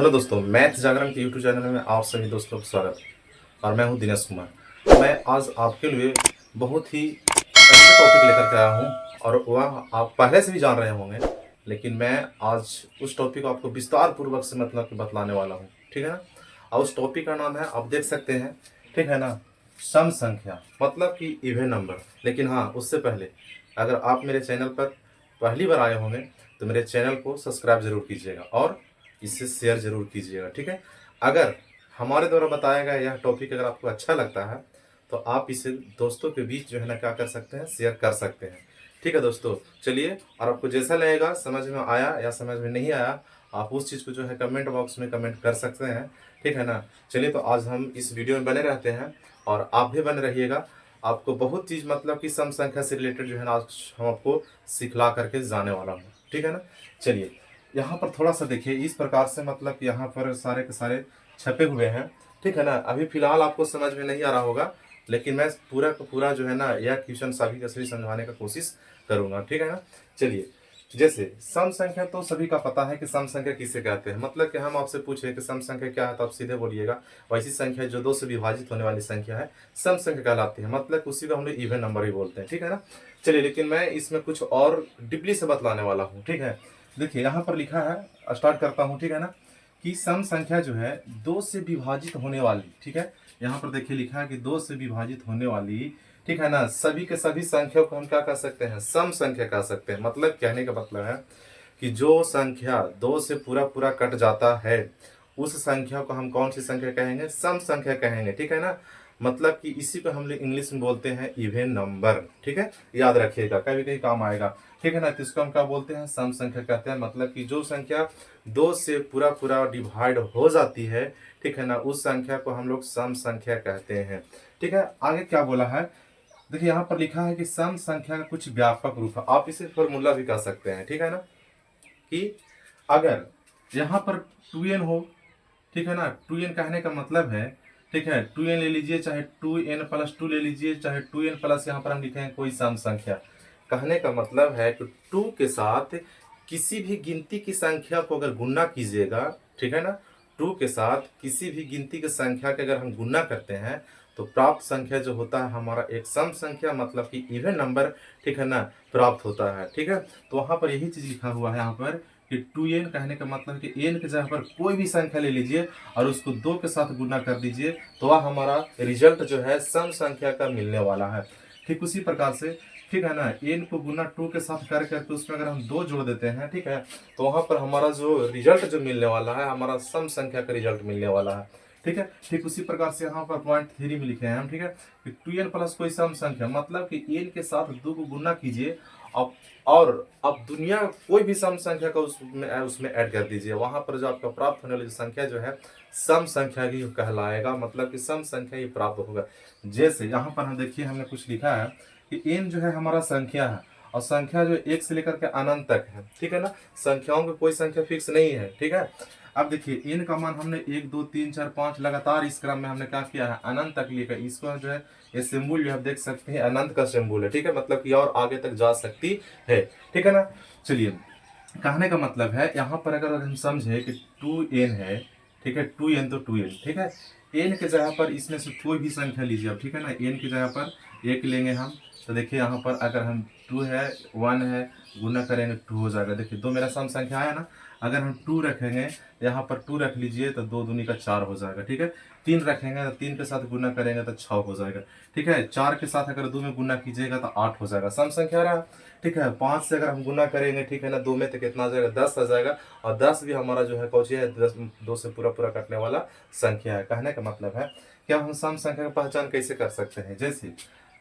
Hello दोस्तों, math जागरण के YouTube channel में आप सभी दोस्तों का स्वागत है। और मैं हूं दिनेश कुमार। मैं आज आपके लिए बहुत ही अच्छा टॉपिक लेकर के आया हूं और वह आप पहले से भी जान रहे होंगे, लेकिन मैं आज उस टॉपिक को आपको विस्तार पूर्वक से मतलब कि बतलाने वाला हूं। ठीक है ना। और उस टॉपिक का नाम है, आप देख सकते हैं, ठीक है ना, सम संख्या मतलब कि इवन नंबर। लेकिन हाँ, उससे पहले अगर आप मेरे चैनल पर पहली बार आए होंगे तो मेरे चैनल को सब्सक्राइब जरूर कीजिएगा और इसे शेयर जरूर कीजिएगा। ठीक है। अगर हमारे द्वारा बताया गया यह टॉपिक अगर आपको अच्छा लगता है तो आप इसे दोस्तों के बीच जो है ना क्या कर सकते हैं, शेयर कर सकते हैं। ठीक है दोस्तों, चलिए। और आपको जैसा लगेगा, समझ में आया या समझ में नहीं आया, आप उस चीज़ को जो है कमेंट बॉक्स में कमेंट कर सकते हैं। ठीक है ना। चलिए, तो आज हम इस वीडियो में बने रहते हैं और आप भी बने रहिएगा। आपको बहुत चीज़ मतलब कि सम संख्या से रिलेटेड जो है ना आज हम आपको सिखला करके जाने वाला हूँ। ठीक है ना। चलिए, यहाँ पर थोड़ा सा देखिए, इस प्रकार से मतलब यहाँ पर सारे के सारे छपे हुए हैं। ठीक है ना। अभी फिलहाल आपको समझ में नहीं आ रहा होगा, लेकिन मैं पूरा का पूरा जो है ना यह क्वेश्चन सभी का सभी समझाने का कोशिश करूंगा। ठीक है ना। चलिए, जैसे सम संख्या तो सभी का पता है कि सम संख्या किसे कहते हैं। मतलब कि हम आपसे पूछे कि सम संख्या क्या है तो आप सीधे बोलिएगा वैसी संख्या जो दो से विभाजित होने वाली संख्या है सम संख्या कहलाती है। मतलब उसी को हम लोग इवन नंबर ही बोलते हैं। ठीक है ना। चलिए, लेकिन मैं इसमें कुछ और डिपली से बतलाने वाला हूँ। ठीक है। देखिए, यहाँ पर लिखा है, स्टार्ट करता हूँ। ठीक है ना। कि सम संख्या जो है दो से विभाजित होने वाली। ठीक है। यहाँ पर देखिए लिखा है कि दो से विभाजित होने वाली, ठीक है ना, सभी के सभी संख्या को हम क्या कह सकते हैं, सम संख्या कह सकते हैं। मतलब कहने का मतलब है कि जो संख्या दो से पूरा पूरा कट जाता है उस संख्या को हम कौन सी संख्या कहेंगे, सम संख्या कहेंगे। ठीक है ना। मतलब कि इसी को हम लोग इंग्लिश में बोलते हैं इवन नंबर। ठीक है। याद रखिएगा, कभी कभी काम आएगा। ठीक है ना। तो इसको हम क्या बोलते हैं, सम संख्या कहते हैं। मतलब कि जो संख्या दो से पूरा पूरा डिवाइड हो जाती है, ठीक है ना, उस संख्या को हम लोग सम संख्या कहते हैं। ठीक है। आगे क्या बोला है, देखिए यहाँ पर लिखा है कि सम संख्या का कुछ व्यापक रूप है। आप इसे फॉर्मूला भी कह सकते हैं। ठीक है ना। कि अगर यहाँ पर 2n हो, ठीक है ना, 2n कहने का मतलब है, ठीक है, 2n ले लीजिए, चाहे 2n+2 ले लीजिए, चाहे 2n प्लस यहाँ पर हम लिखे हैं कोई सम संख्या। कहने का मतलब है कि 2 के साथ किसी भी गिनती की संख्या को अगर गुणा कीजिएगा, ठीक है ना, 2 के साथ किसी भी गिनती की संख्या के अगर हम गुणा करते हैं तो प्राप्त संख्या जो होता है हमारा एक सम संख्या मतलब कि इवन नंबर, ठीक है ना, प्राप्त होता है। ठीक है। तो वहां पर यही चीज लिखा हुआ है यहाँ पर कि 2n कहने का मतलब कि n के जगह पर कोई भी संख्या ले लीजिए और उसको 2 के साथ गुणा कर दीजिए तो वह हमारा रिजल्ट जो है सम संख्या का मिलने वाला है। ठीक उसी प्रकार से, ठीक है ना, n को गुना 2 के साथ कर करके उसमें अगर हम 2 जोड़ देते हैं, ठीक है, तो वहां पर हमारा जो रिजल्ट जो मिलने वाला है हमारा सम संख्या का रिजल्ट मिलने वाला है। ठीक है। ठीक उसी प्रकार से यहाँ पर पॉइंट 3 में लिखे हैं हम, ठीक है, कि 2n प्लस कोई सम संख्या मतलब कि n के साथ 2 को गुना कीजिए अब, और अब दुनिया कोई भी सम संख्या का उसमें ऐड कर दीजिए। वहां पर जो आपका प्राप्त होने वाली संख्या जो है सम संख्या ही कहलाएगा। मतलब कि सम संख्या ही प्राप्त होगा। जैसे यहाँ पर हम देखिए, हमने कुछ लिखा है कि n जो है हमारा संख्या है और संख्या जो एक से लेकर के अनंत तक है। ठीक है ना। संख्याओं की कोई संख्या फिक्स नहीं है। ठीक है। अब देखिए n का मान हमने 1 2 3 4 5 लगातार इस क्रम में हमने क्या किया है, अनंत तक लेकर इसको जो है ये सिंबल जो आप देख सकते हैं अनंत का सिंबल है। ठीक है। मतलब कि और आगे तक जा सकती है। ठीक है ना। चलिए, कहने का मतलब है यहाँ पर अगर हम समझे कि 2n है, ठीक है, 2n तो 2n, ठीक है, n के जगह पर इसमें से कोई भी संख्या लीजिए अब, ठीक है ना, n की जगह पर 1 लेंगे हम, तो देखिए यहाँ पर अगर हम 2 है 1 है गुना करेंगे 2 हो जाएगा। देखिए 2 मेरा सम संख्या आया ना। अगर हम 2 रखेंगे, यहाँ पर 2 रख लीजिए तो 2 दूनी का 4 हो जाएगा। ठीक है। 3 रखेंगे तो 3 के साथ गुना करेंगे तो 6 हो जाएगा। ठीक है। 4 के साथ अगर 2 में गुना कीजिएगा तो 8 हो जाएगा, सम संख्या रहा। ठीक है। 5 से अगर हम गुना करेंगे, ठीक है ना, 2 में तो कितना आ जाएगा, 10 आ जाएगा। और 10 भी हमारा जो है कौची है, 2 से पूरा पूरा कटने वाला संख्या है। कहने का मतलब है क्या हम सम संख्या की पहचान कैसे कर सकते हैं। जैसे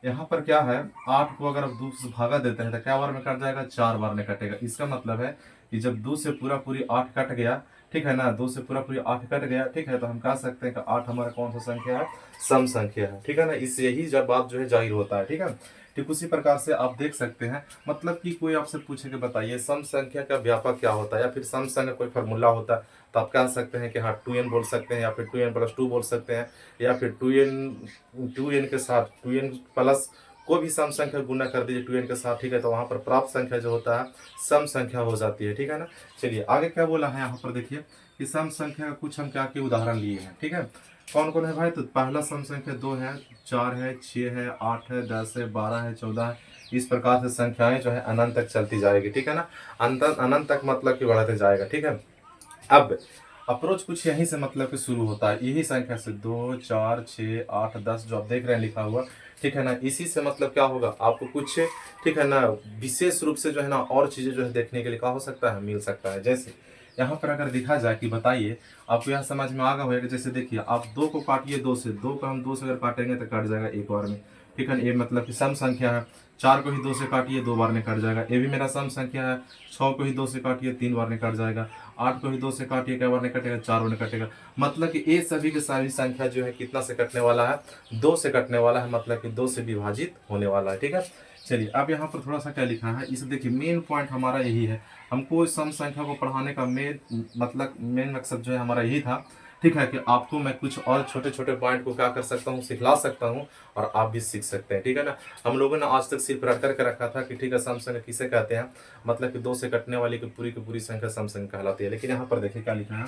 यहाँ पर क्या है, 8 को अगर आप 2 से भागा देते हैं तो क्या बार में कट जाएगा, 4 बार में कटेगा। इसका मतलब है कि जब 2 से पूरा पूरी 8 कट गया, ठीक है ना, 2 से पूरा पूरी 8 कट गया, ठीक है, तो हम कह सकते हैं कि 8 हमारा कौन सा संख्या है, सम संख्या है। ठीक है ना। इससे यही जब बात जो है जाहिर होता है। ठीक है। ठीक उसी प्रकार से आप देख सकते हैं, मतलब कि कोई आपसे पूछे कि बताइए सम संख्या का व्यापक क्या होता है या फिर सम संख्या कोई फार्मूला होता है, तो आप कह सकते हैं कि हाँ 2n बोल सकते हैं या फिर 2n+2 बोल सकते हैं या फिर 2n के साथ 2n प्लस कोई भी सम संख्या गुना कर दीजिए 2n के साथ, ठीक है, तो वहाँ पर प्राप्त संख्या जो होता है सम संख्या हो जाती है, ठीक है ना। चलिए आगे क्या बोला है यहाँ पर देखिए कि सम संख्या का कुछ हम क्या के उदाहरण लिए हैं, ठीक है। कौन कौन है भाई, तो पहला सम संख्या 2 है, 4 है, 6 है, 8 है, 10 है, 12 है, 14 है। इस प्रकार से संख्याएं जो है अनंत तक चलती जाएगी, ठीक है ना। अनंत तक मतलब कि बढ़ाते जाएगा, ठीक है। अब अप्रोच कुछ यहीं से मतलब कि शुरू होता है, यही संख्या से 2, 4, 6, 8, 10 जो आप देख रहे हैं लिखा हुआ, ठीक है ना। इसी से मतलब क्या होगा आपको कुछ, ठीक है ना, विशेष रूप से जो है ना और चीज़ें जो है देखने के लिए क्या हो सकता है, मिल सकता है। जैसे यहाँ पर अगर देखा जाए कि बताइए आपको यहाँ समझ में आ गया होगा, जैसे देखिए आप 2 को काटिए 2 से, 2 को हम 2 से अगर काटेंगे तो कट जाएगा एक बार में, ठीक है ना। ये मतलब कि सम संख्या है। 4 को ही 2 से काटिए 2 बार में कट जाएगा, ये भी मेरा सम संख्या है। 6 को ही 2 से काटिए 3 बार में कट जाएगा। 8 को ही 2 से काटिए कई बार में कटेगा, 4 बार में कटेगा। मतलब कि ये सभी के सभी संख्या जो है कितना से कटने वाला है, 2 से कटने वाला है, मतलब कि 2 से विभाजित होने वाला है, ठीक है। चलिए अब यहाँ पर थोड़ा सा क्या लिखा है, इसे देखिए मेन पॉइंट हमारा यही है। हमको सम संख्या को पढ़ाने का मेन मकसद जो है हमारा यही था, ठीक है, कि आपको मैं कुछ और छोटे छोटे पॉइंट को क्या कर सकता हूँ, सिखला सकता हूँ और आप भी सीख सकते हैं, ठीक है ना। हम लोगों ने आज तक सिर्फ रट करके रखा था कि ठीक है सम संख्या किसे कहते हैं, मतलब कि 2 से कटने वाली की पूरी संख्या सम संख्या कहलाती है। लेकिन यहाँ पर देखिए क्या लिखा है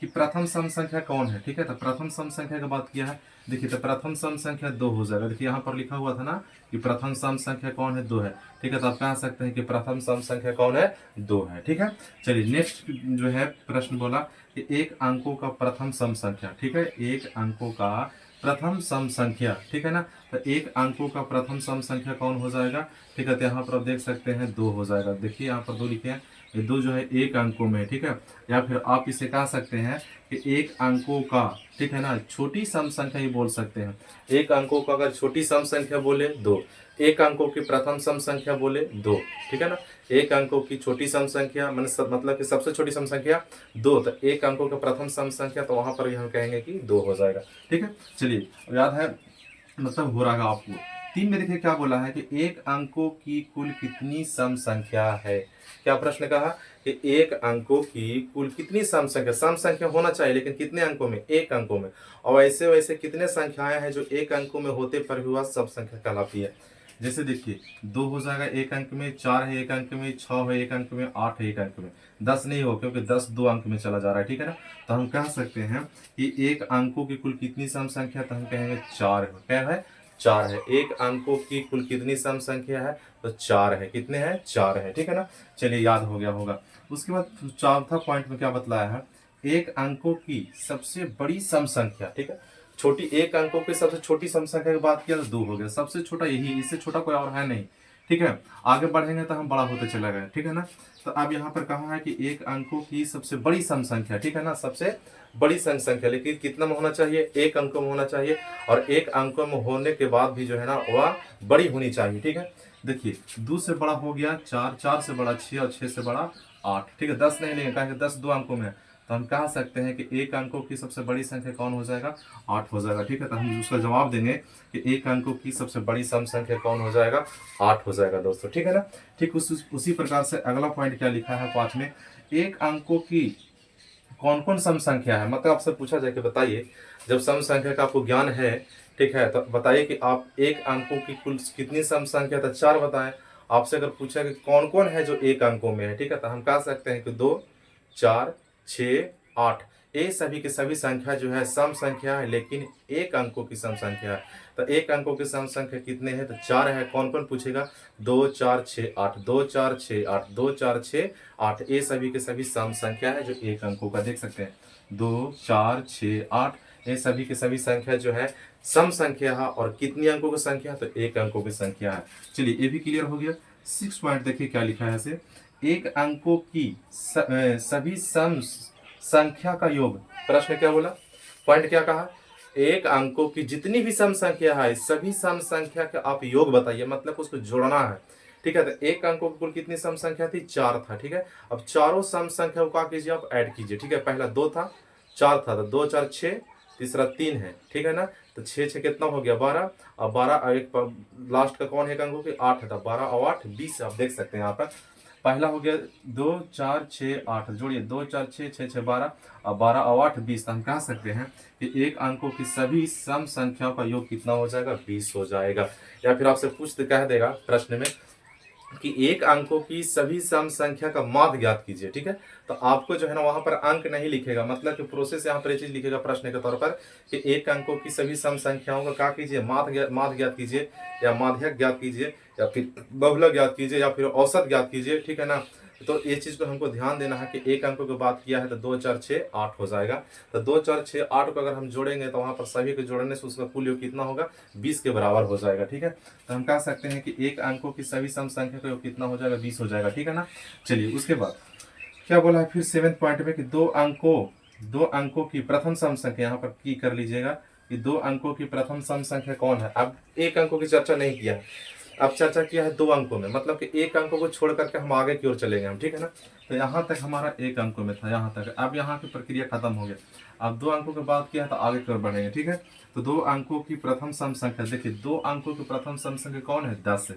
कि प्रथम सम संख्या कौन है, ठीक है। तो प्रथम सम संख्या की बात किया है, देखिए तो प्रथम सम संख्या 2 हो जाएगा। देखिए यहाँ पर लिखा हुआ था ना कि प्रथम सम संख्या कौन है, 2 है, ठीक है। तो आप कह सकते हैं कि प्रथम सम संख्या कौन है, 2 है, ठीक है। चलिए नेक्स्ट जो है प्रश्न बोला कि एक अंकों का प्रथम सम संख्या, ठीक है, एक अंकों का प्रथम सम संख्या, ठीक है ना। तो एक अंकों का प्रथम सम संख्या कौन हो जाएगा, ठीक है। तो यहाँ पर आप देख सकते हैं 2 हो जाएगा। देखिए यहाँ पर 2 लिखे हैं, ये 2 जो है एक अंकों में, ठीक है। या फिर आप इसे कह सकते हैं कि एक अंकों का, ठीक है ना, छोटी सम संख्या ही बोल सकते हैं। एक अंकों का अगर छोटी सम संख्या बोले 2, एक अंकों की प्रथम सम संख्या बोले 2, ठीक है ना। एक अंकों की छोटी सम संख्या मतलब कि सबसे छोटी सम संख्या 2, तो एक अंकों का प्रथम सम संख्या, तो वहां पर भी हम कहेंगे कि 2 हो जाएगा, ठीक है। चलिए याद है, मतलब हो रहा है आपको। 3 में देखिए क्या बोला है कि एक अंकों की कुल कितनी सम संख्या है। क्या प्रश्न कहा कि एक अंकों की कुल कितनी सम संख्या होना चाहिए, लेकिन कितने अंकों में, एक अंकों में। और वैसे वैसे कितने संख्याएं हैं जो एक अंकों में होते पर भी वह सब संख्या कहलाती है। जैसे देखिए 2 हो जाएगा एक अंक में, 4 है एक अंक में, 6 है एक अंक में, 8 है एक अंक में, 10 नहीं हो क्योंकि 10 2 अंक में चला जा रहा है, ठीक है ना। तो हम कह सकते हैं कि एक अंकों की कुल कितनी सम संख्या, तो हम कहेंगे 4 है। क्या है, 4 है। एक अंकों की कुल कितनी सम संख्या है, तो 4 है। कितने हैं, 4 है, ठीक है ना। चलिए याद हो गया होगा। उसके बाद चौथा पॉइंट में क्या बतलाया है, एक अंकों की सबसे बड़ी सम संख्या, ठीक है। छोटी एक अंकों की सबसे छोटी सम संख्या की बात किया तो 2 हो गया, सबसे छोटा यही, इससे छोटा कोई और है नहीं, ठीक है। आगे बढ़ेंगे तो हम बड़ा होते चले गए, ठीक है ना। तो अब यहाँ पर कहा है कि एक अंकों की सबसे बड़ी सम संख्या, ठीक है ना, सबसे बड़ी सम संख्या, लेकिन कितना में होना चाहिए, एक अंकों में होना चाहिए। और एक अंकों में होने के बाद भी जो है ना वह बड़ी होनी चाहिए, ठीक है। देखिए 2 से बड़ा हो गया 4, 4 से बड़ा 6 और 6 से बड़ा 8, ठीक है। 10 नहीं लेंगे, कहेंगे 10 2 अंकों में, तो हम कह सकते हैं कि एक अंकों की सबसे बड़ी संख्या कौन हो जाएगा, 8 हो जाएगा, ठीक है। तो हम उसका जवाब देंगे कि एक अंकों की सबसे बड़ी सम संख्या कौन हो जाएगा, 8 हो जाएगा दोस्तों, ठीक है ना। ठीक उसी प्रकार से अगला पॉइंट क्या लिखा है 5 में, एक अंकों की कौन कौन सम संख्या है। मतलब आपसे पूछा जाए कि बताइए, जब सम संख्या का आपको ज्ञान है, ठीक है, तो बताइए कि आप एक अंकों की कुल कितनी सम संख्या, तो 4 बताएं। आपसे अगर पूछा कि कौन कौन है जो एक अंकों में है, ठीक है, तो हम कह सकते हैं कि 2, 4, 6, 8, ये सभी की सभी संख्या जो है सम संख्या है, लेकिन एक अंकों की सम संख्या है। तो एक अंकों की सम संख्या कितने हैं, तो 4 है। कौन कौन पूछेगा, 2, 4, 6, 8, 2, 4, 6, 8, 2, 4, 6, 8, ये सभी के सभी सम संख्या है जो एक अंकों का, देख सकते हैं 2, 4, 6, 8, ये सभी के सभी संख्या जो है सम संख्या है। और कितनी अंकों की संख्या, तो एक अंकों की संख्या है। चलिए ये भी क्लियर हो गया। 6 पॉइंट देखिए क्या लिखा है ऐसे, एक अंकों की सभी सम संख्या का योग। प्रश्न क्या बोला, पॉइंट क्या कहा, एक अंकों की जितनी भी सम संख्या है सभी सम संख्या का आप योग बताइए, मतलब उसको जोड़ना है, ठीक है। तो एक अंकों की कुल कितनी सम संख्या थी, 4 था, ठीक है। अब चारों सम संख्या को क्या कीजिए, आप ऐड कीजिए, ठीक है। पहला 2 था, 4 था, तो 2 4 6, तीसरा 3 है, ठीक है ना। तो 6 6 कितना हो गया, 12, और 12 एक लास्ट का कौन है एक अंकों की, 8 था, 12 और 8 20, आप देख सकते हैं यहाँ पर। पहला हो गया 2 4 6 8, जोड़िए 2 4 6 6 6 12 और 12 और 8 20। तो हम कह सकते हैं कि एक अंकों की सभी सम संख्याओं का योग कितना हो जाएगा, 20 हो जाएगा। या फिर आपसे पूछ कह देगा प्रश्न में कि एक अंकों की सभी सम संख्या का माध्य ज्ञात कीजिए, ठीक है। तो आपको जो है ना वहां पर अंक नहीं लिखेगा, मतलब कि प्रोसेस यहाँ पर ये चीज लिखेगा प्रश्न के तौर पर कि एक अंकों की सभी सम संख्याओं का क्या कीजिए, माध्य ज्ञात कीजिए, या माध्यक ज्ञात कीजिए, या फिर बहुलक ज्ञात कीजिए, या फिर औसत ज्ञात कीजिए, ठीक है ना। तो ये चीज को हमको ध्यान देना है कि एक अंकों की बात किया है तो 2 4 6 8 हो जाएगा। तो 2 4 6 8 को अगर हम जोड़ेंगे तो वहां पर सभी को जोड़ने से उसका कुल योग कितना होगा, 20 के बराबर हो जाएगा, ठीक है। तो हम कह सकते हैं कि एक अंकों की सभी सम संख्या का योग कितना हो जाएगा, 20 हो जाएगा, ठीक है ना। चलिए उसके बाद क्या बोला है फिर 7th पॉइंट में कि दो अंकों की प्रथम सम संख्या, यहाँ पर की कर लीजिएगा कि 2 अंकों की प्रथम सम संख्या कौन है। अब एक अंकों की चर्चा नहीं किया है, अब चर्चा किया है 2 अंकों में, मतलब कि एक अंकों को छोड़ करके हम आगे की ओर चलेंगे हम, ठीक है ना। तो यहाँ तक हमारा एक अंकों में था, यहाँ तक। अब यहाँ की प्रक्रिया खत्म हो गया, अब 2 अंकों की बात किया है तो आगे की ओर बढ़ेंगे, ठीक है। तो 2 अंकों की प्रथम सम संख्या, देखिए 2 अंकों की प्रथम सम संख्या कौन है, 10 है,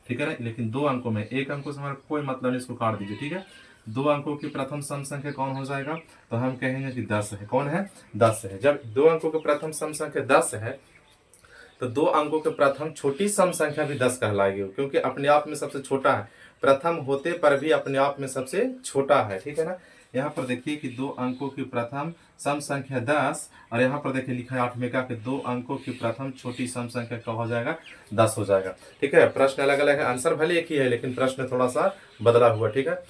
ठीक है ना। लेकिन 2 अंकों में, एक अंकों से हमारा कोई मतलब नहीं, इसको काट दीजिए, ठीक है। 2 अंकों की प्रथम सम संख्या कौन हो जाएगा, तो हम कहेंगे कि 10 है। कौन है, 10 है। जब 2 अंकों की प्रथम सम संख्या 10 है तो 2 अंकों के प्रथम छोटी सम संख्या भी 10 कहलाएगी, क्योंकि अपने आप में सबसे छोटा है, प्रथम होते पर भी अपने आप में सबसे छोटा है, ठीक है ना। यहाँ पर देखिए कि 2 अंकों की प्रथम सम संख्या 10, और यहाँ पर देखिए लिखा है 8 में का कि 2 अंकों की प्रथम छोटी सम संख्या क्या हो जाएगा, 10 हो जाएगा, ठीक है। प्रश्न अलग अलग है, आंसर भले एक ही है, लेकिन प्रश्न थोड़ा सा बदला हुआ, ठीक है।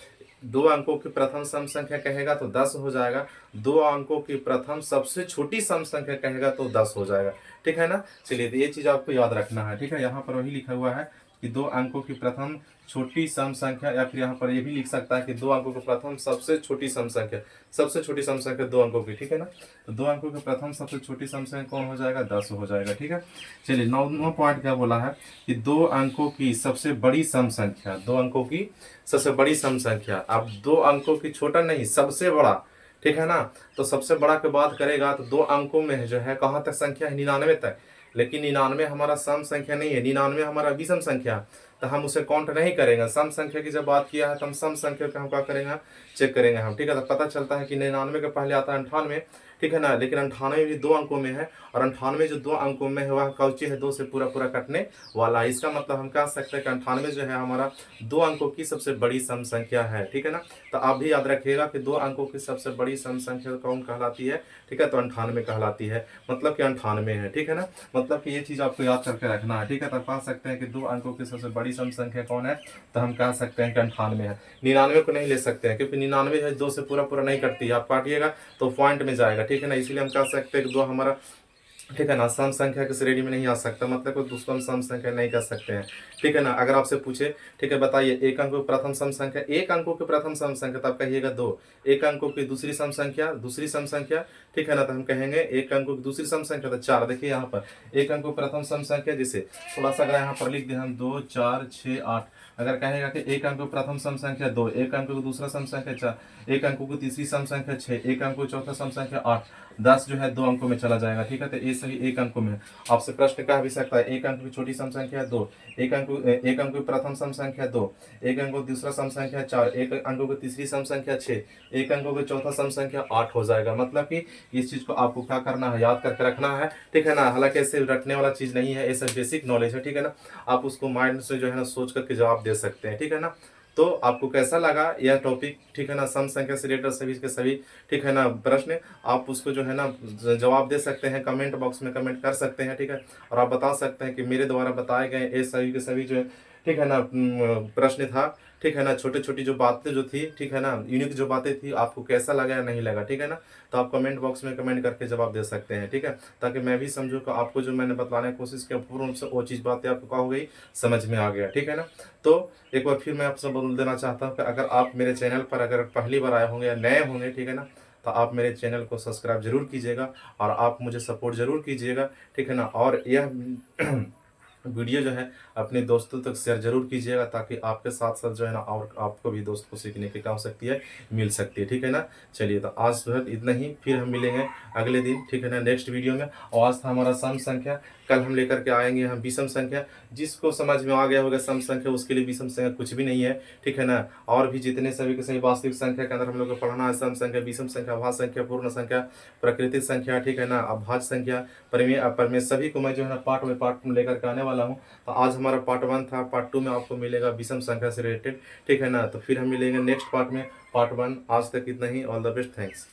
2 अंकों की प्रथम सम संख्या कहेगा तो 10 हो जाएगा, 2 अंकों की प्रथम सबसे छोटी सम संख्या कहेगा तो 10 हो जाएगा, ठीक है ना। चलिए तो ये चीज आपको याद रखना है, ठीक है। यहाँ पर वही लिखा हुआ है कि 2 अंकों की प्रथम छोटी सम संख्या, या फिर यहाँ पर ये भी लिख सकता है कि 2 अंकों की प्रथम सबसे छोटी सम संख्या, सबसे छोटी सम संख्या 2 अंकों की, ठीक है ना। तो 2 अंकों की प्रथम सबसे छोटी सम संख्या कौन हो जाएगा, 10 हो जाएगा, ठीक है। चलिए 9वां पॉइंट क्या बोला है कि 2 अंकों की सबसे बड़ी सम संख्या, 2 अंकों की सबसे बड़ी सम संख्या। अब 2 अंकों की छोटा नहीं, सबसे बड़ा, ठीक है ना। तो सबसे बड़ा की बात करेगा तो 2 अंकों में जो है कहाँ तक संख्या है, 99 तक। लेकिन 99 हमारा सम संख्या नहीं है, 99 हमारा विषम संख्या, तो हम उसे काउंट नहीं करेंगे। सम संख्या की जब बात किया है तो हम सम संख्या का हम क्या करेंगे, चेक करेंगे हम, ठीक है। तो पता चलता है कि 99 के पहले आता है 98, ठीक है ना। लेकिन 98 भी 2 अंकों में है, और 98 जो 2 अंकों में है वह कौची है, 2 से पूरा पूरा कटने वाला है। इसका मतलब हम कह सकते हैं कि 98 जो है हमारा 2 अंकों की सबसे बड़ी सम संख्या है, ठीक है ना। तो आप भी याद रखिएगा कि 2 अंकों की सबसे बड़ी सम संख्या कौन कहलाती है, ठीक है, तो 98 कहलाती है, मतलब कि 98 है, ठीक है ना। मतलब कि ये चीज आपको याद करके रखना है, ठीक है। तो कह सकते हैं कि 2 अंकों की सबसे बड़ी सम संख्या कौन है, तो हम कह सकते हैं कि 98 है। 99 को नहीं ले सकते हैं, क्योंकि 99 है 2 से पूरा पूरा नहीं कटती है, आप काटिएगा तो पॉइंट में जाएगा, ठीक है ना। इसलिए हम कह सकते हैं कि 2 हमारा, ठीक है ना, सम संख्या के श्रेणी में नहीं आ सकता, मतलब कोई दुष्कर्म सम संख्या नहीं कर सकते हैं, ठीक है ना। अगर आपसे पूछे, ठीक है, बताइए एक अंकों की प्रथम सम संख्या, एक अंकों की प्रथम सम संख्या, तब कहिएगा 2। एक अंकों की दूसरी सम संख्या, दूसरी सम संख्या, ठीक है ना, तो हम कहेंगे एक अंकों की दूसरी सम संख्या तो 4। देखिए यहाँ पर एक अंकों प्रथम सम संख्या, जैसे थोड़ा सा अगर यहाँ पर लिख दें हम 2 4 6 8, अगर कहेगा कि एक अंक प्रथम सम संख्या 2, एक अंक को दूसरा सम संख्या 4, एक अंक को तीसरी सम संख्या 6, एक अंक को चौथा सम संख्या 8, 10 जो है 2 अंकों में चला जाएगा, ठीक है। तो ये सभी एक अंकों में है। आपसे प्रश्न कह भी सकता है एक अंक की छोटी सम संख्या 2, एक अंक की प्रथम सम संख्या 2, एक अंक को दूसरा सम संख्या 4, एक अंक की तीसरी सम संख्या 6, एक अंक को चौथा सम संख्या 8 हो जाएगा। मतलब कि इस चीज को आपको क्या करना है, याद करके रखना है, ठीक है ना। हालांकि ऐसे रटने वाला चीज नहीं है, ये सब बेसिक नॉलेज है, ठीक है ना। आप उसको माइंड से जो है ना सोच करके जवाब दे सकते हैं, ठीक है ना। तो आपको कैसा लगा यह टॉपिक, ठीक है ना, सम संख्या से रिलेटेड सभी के सभी, ठीक है ना, प्रश्न आप उसको जो है ना जवाब दे सकते हैं, कमेंट बॉक्स में कमेंट कर सकते हैं, ठीक है। और आप बता सकते हैं कि मेरे द्वारा बताए गए ये सभी के सभी जो है, ठीक है ना, प्रश्न था, ठीक है ना, छोटी छोटी जो बातें जो थी, ठीक है ना, यूनिक जो बातें थी, आपको कैसा लगा या नहीं लगा, ठीक है ना। तो आप कमेंट बॉक्स में कमेंट करके जवाब दे सकते हैं, ठीक है, ताकि मैं भी समझूँ कि आपको जो मैंने बताने की कोशिश किया पूर्ण रूप से वो चीज़ बातें आपको क्या हो गई, समझ में आ गया, ठीक है ना। तो एक बार फिर मैं आपसे बोल देना चाहता हूँ कि अगर आप मेरे चैनल पर अगर पहली बार आए होंगे या नए होंगे, ठीक है ना, तो आप मेरे चैनल को सब्सक्राइब जरूर कीजिएगा और आप मुझे सपोर्ट जरूर कीजिएगा, ठीक है ना। और यह वीडियो जो है अपने दोस्तों तक शेयर जरूर कीजिएगा, ताकि आपके साथ साथ जो है ना और आपको भी दोस्त को सीखने की क्या हो सकती है, मिल सकती है, ठीक है ना। चलिए तो आज जो है इतना ही, फिर हम मिलेंगे अगले दिन, ठीक है ना, नेक्स्ट वीडियो में। और आज था हमारा सम संख्या, कल हम लेकर के आएंगे हम विषम संख्या। जिसको समझ में आ गया होगा सम संख्या, उसके लिए विषम संख्या कुछ भी नहीं है, ठीक है ना। और भी जितने सभी के सभी वास्तविक संख्या के अंदर हम लोग को पढ़ना है सम संख्या, विषम संख्या, भाज्य संख्या, पूर्ण संख्या, प्राकृतिक संख्या, ठीक है ना, अभाज्य संख्या, परिमेय अपरिमेय, सभी को मैं जो है ना पार्ट में लेकर के आने वाला हूँ। तो आज हमारा पार्ट 1 था, पार्ट 2 में आपको मिलेगा विषम संख्या से रिलेटेड, ठीक है ना। तो फिर हम मिलेंगे नेक्स्ट पार्ट में, पार्ट 1। आज तक इतना ही। All the best, thanks.